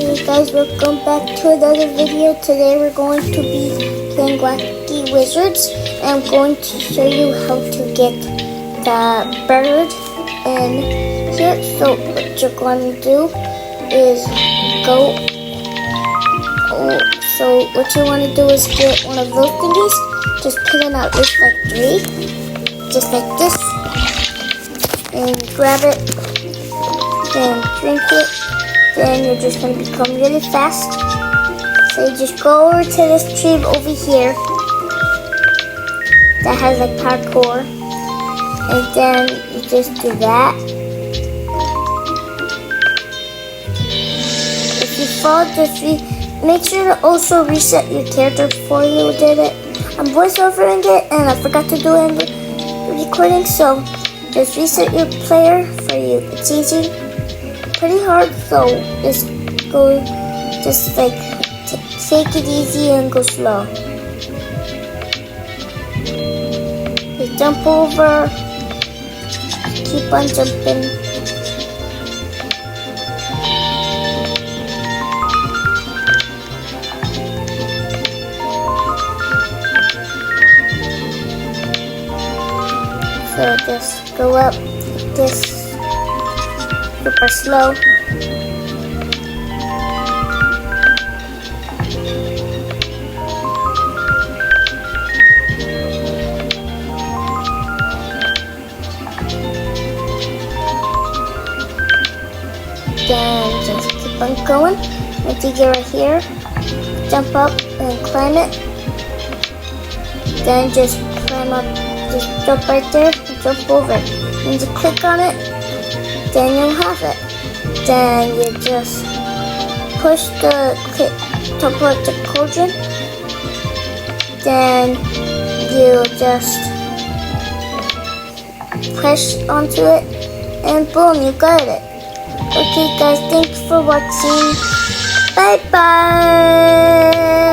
Hey guys, welcome back to another video. Today we're going to be playing Wacky Wizards, and I'm going to show you how to get the bird in here. So what you're going to do is go. So what you want to do is get one of those thingies. Just put in at least like 3, just like this, and grab it, then drink it. Then you're just going to become really fast. So you just go over to this tree over here that has like parkour, and then you just do that. If you fall this tree, make sure to also reset your character before you did it. I'm voiceovering it and I forgot to do it in the recording, so just reset your player for you. It's easy. Pretty hard, so just like take it easy and go slow. Just jump over, keep on jumping. So just go up this super slow. Then just keep on going. Once you get right here, jump up and climb it. Then just climb up, just jump right there and jump over it. And just click on it. Then you'll have it. Then you just push the top of the cauldron. Then you just press onto it, and boom, you got it. Okay guys, thanks for watching. Bye bye.